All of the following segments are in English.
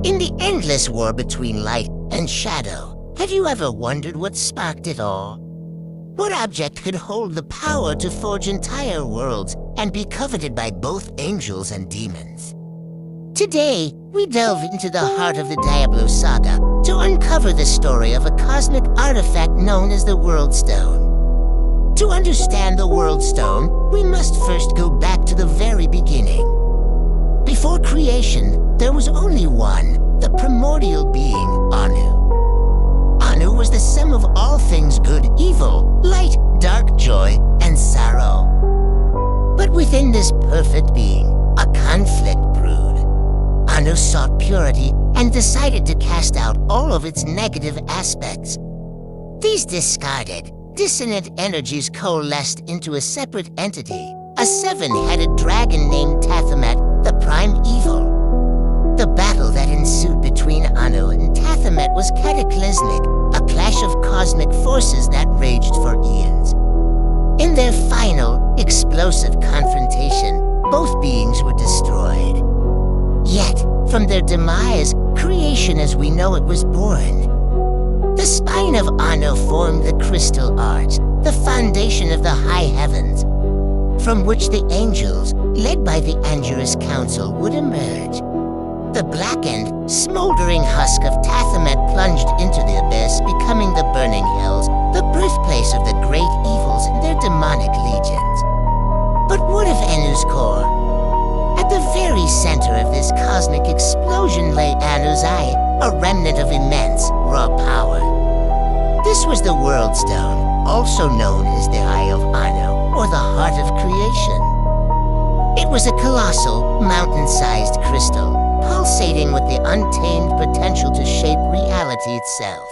In the endless war between light and shadow, have you ever wondered what sparked it all? What object could hold the power to forge entire worlds and be coveted by both angels and demons? Today, we delve into the heart of the Diablo saga to uncover the story of a cosmic artifact known as the Worldstone. To understand the Worldstone, we must first go back to the very beginning. Before creation, there was only one, the primordial being, Anu. Anu was the sum of all things good, evil, light, dark, joy, and sorrow. But within this perfect being, a conflict brewed. Anu sought purity and decided to cast out all of its negative aspects. These discarded, dissonant energies coalesced into a separate entity, a seven-headed dragon named Tathamet, the prime evil. The battle that ensued between Anu and Tathamet was cataclysmic, a clash of cosmic forces that raged for eons. In their final, explosive confrontation, both beings were destroyed. Yet, from their demise, creation as we know it was born. The spine of Anu formed the crystal arch, the foundation of the high heavens, from which the angels, led by the Angelus Council, would emerge. The blackened, smoldering husk of Tathamet plunged into the abyss, becoming the burning hells, the birthplace of the great evils and their demonic legions. But what of Anu's core? At the very center of this cosmic explosion lay Anu's eye, a remnant of immense, raw power. This was the Worldstone, also known as the Eye of Anu, or the Heart of Creation. It was a colossal, mountain-sized crystal, pulsating with the untamed potential to shape reality itself.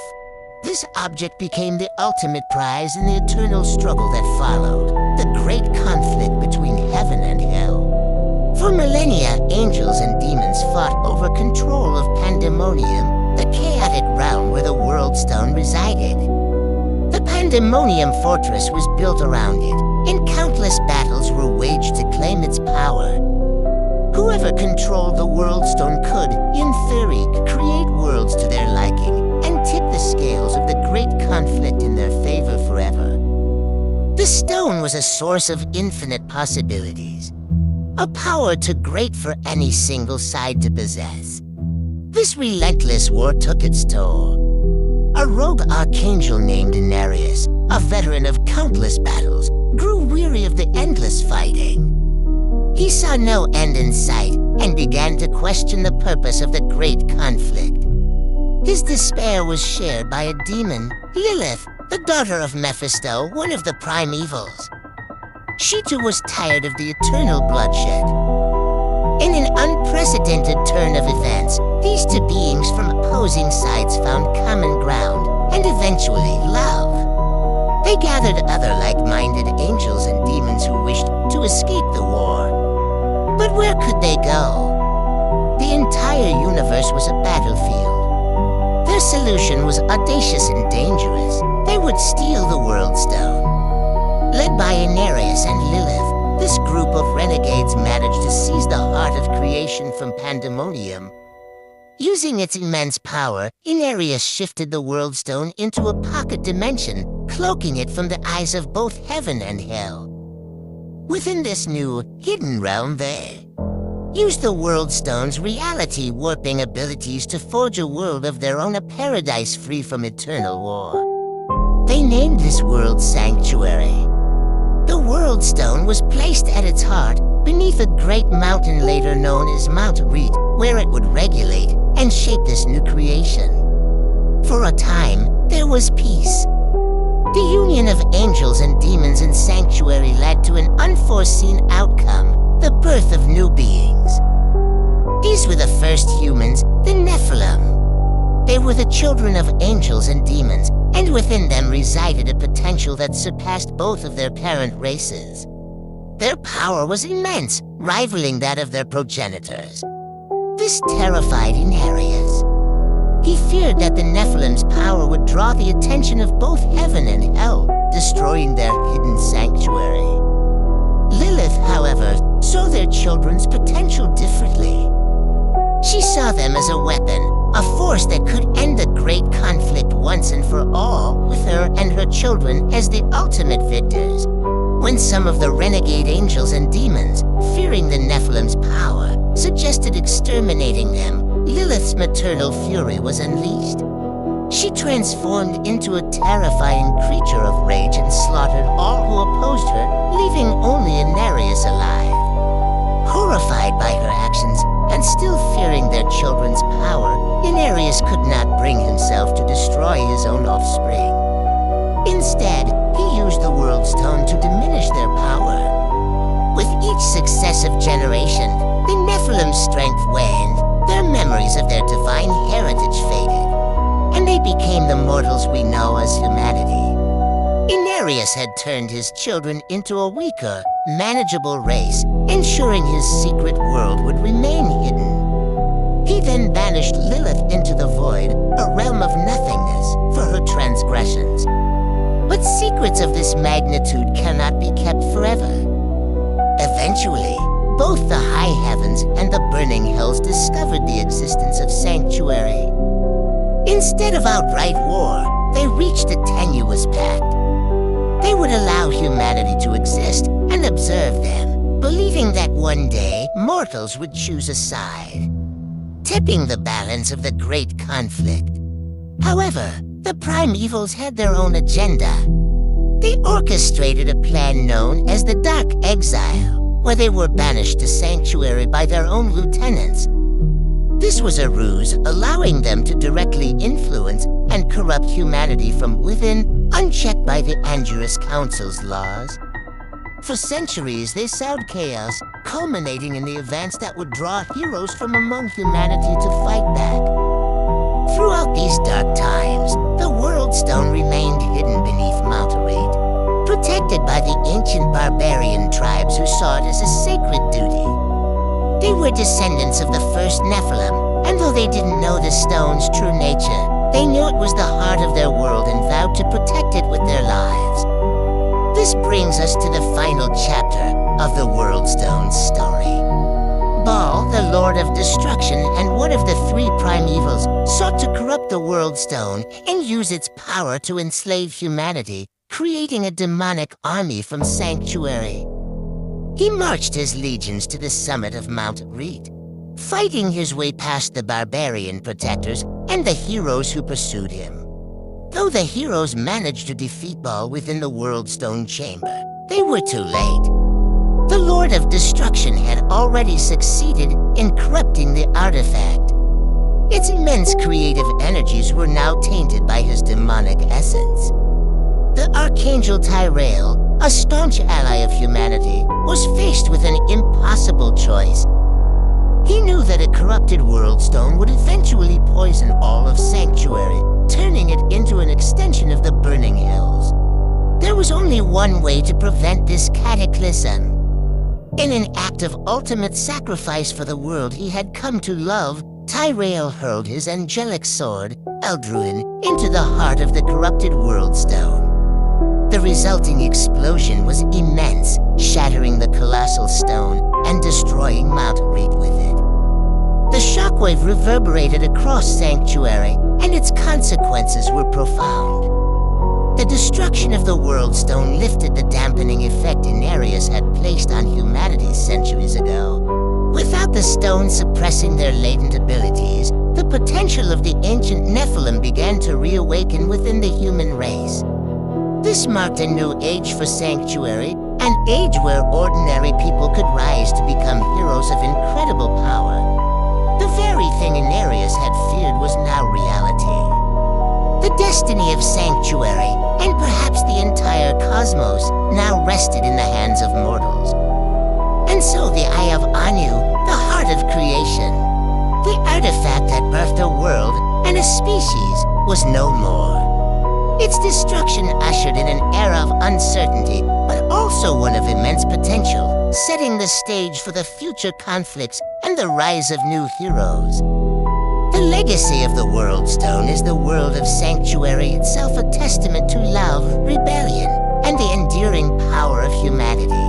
This object became the ultimate prize in the eternal struggle that followed, the great conflict between heaven and hell. For millennia, angels and demons fought over control of Pandemonium, the chaotic realm where the Worldstone resided. The Pandemonium fortress was built around it, and countless battles were waged to claim its power. Whoever controlled the Worldstone could, in theory, create worlds to their liking and tip the scales of the great conflict in their favor forever. The stone was a source of infinite possibilities, a power too great for any single side to possess. This relentless war took its toll. A rogue archangel named Nereus, a veteran of countless battles, grew weary of the endless fighting. He saw no end in sight and began to question the purpose of the great conflict. His despair was shared by a demon, Lilith, the daughter of Mephisto, one of the prime evils. She too was tired of the eternal bloodshed. In an unprecedented turn of events, these two beings from opposing sides found common ground and eventually love. They gathered other like-minded angels and demons who wished to escape the war. But where could they go? The entire universe was a battlefield. Their solution was audacious and dangerous. They would steal the Worldstone. Led by Nereus and Lilith, this group of renegades managed to seize the heart of creation from Pandemonium. Using its immense power, Nereus shifted the Worldstone into a pocket dimension, cloaking it from the eyes of both heaven and hell. Within this new, hidden realm they used the Worldstone's reality-warping abilities to forge a world of their own, a paradise free from eternal war. They named this world Sanctuary. The Worldstone was placed at its heart, beneath a great mountain later known as Mount Reet, where it would regulate and shape this new creation. For a time, there was peace. The union of angels and demons in Sanctuary led to an unforeseen outcome, the birth of new beings. These were the first humans, the Nephilim. They were the children of angels and demons, and within them resided a potential that surpassed both of their parent races. Their power was immense, rivaling that of their progenitors. This terrified Nereus. He feared that the Nephilim's power would draw the attention of both heaven and hell, destroying their hidden sanctuary. Lilith, however, saw their children's potential differently. She saw them as a weapon, a force that could end the great conflict once and for all, with her and her children as the ultimate victors. When some of the renegade angels and demons, fearing the Nephilim's power, suggested exterminating them, Lilith's maternal fury was unleashed. She transformed into a terrifying creature of rage and slaughtered all who opposed her, leaving only Nereus alive. Horrified by her actions, and still fearing their children's power, Nereus could not bring himself to destroy his own offspring. Instead, he used the Worldstone to diminish their power. With each successive generation, the Nephilim's strength waned, their memories of their divine heritage faded, and they became the mortals we know as humanity. Nereus had turned his children into a weaker, manageable race, ensuring his secret world would remain hidden. He then banished Lilith into the void, a realm of nothingness, for her transgressions. But secrets of this magnitude cannot be kept forever. Eventually, both the high heavens and the burning hells discovered the existence of Sanctuary. Instead of outright war, they reached a tenuous pact. They would allow humanity to exist and observe them, believing that one day mortals would choose a side, tipping the balance of the great conflict. However, the primevals had their own agenda. They orchestrated a plan known as the Dark Exile, where they were banished to Sanctuary by their own lieutenants. This was a ruse, allowing them to directly influence and corrupt humanity from within, unchecked by the Angerous Council's laws. For centuries, they sowed chaos, culminating in the events that would draw heroes from among humanity to fight back. Throughout these dark times, the Worldstone remained hidden beneath Mount Arete, protected by the ancient barbarian tribes who saw it as a sacred duty. They were descendants of the first Nephilim, and though they didn't know the stone's true nature, they knew it was the heart of their world and vowed to protect it with their lives. This brings us to the final chapter of the Worldstone's story. Baal, the Lord of Destruction and one of the three primevals, sought to corrupt the Worldstone and use its power to enslave humanity, creating a demonic army from Sanctuary. He marched his legions to the summit of Mount Arete, fighting his way past the barbarian protectors and the heroes who pursued him. Though the heroes managed to defeat Baal within the Worldstone chamber, they were too late. The Lord of Destruction had already succeeded in corrupting the artifact. Its immense creative energies were now tainted by his demonic essence. The Archangel Tyrael, a staunch ally of humanity, was faced with an impossible choice. He knew that a corrupted Worldstone would eventually poison all of Sanctuary, turning it into an extension of the burning hells. There was only one way to prevent this cataclysm. In an act of ultimate sacrifice for the world he had come to love, Tyrael hurled his angelic sword, Eldruin, into the heart of the corrupted Worldstone. The resulting explosion was immense, shattering the colossal stone and destroying Mount Arete with it. The shockwave reverberated across Sanctuary, and its consequences were profound. The destruction of the Worldstone lifted the dampening effect Nereus had placed on humanity centuries ago. Without the stone suppressing their latent abilities, the potential of the ancient Nephilim began to reawaken within the human race. This marked a new age for Sanctuary, an age where ordinary people could rise to become heroes of incredible power. The very thing Nereus had feared was now reality. The destiny of Sanctuary, and perhaps the entire cosmos, now rested in the hands of mortals. And so the Eye of Anu, the heart of creation, the artifact that birthed a world and a species, was no more. Its destruction ushered in an era of uncertainty, but also one of immense potential, setting the stage for the future conflicts and the rise of new heroes. The legacy of the Worldstone is the world of Sanctuary itself, a testament to love, rebellion, and the enduring power of humanity.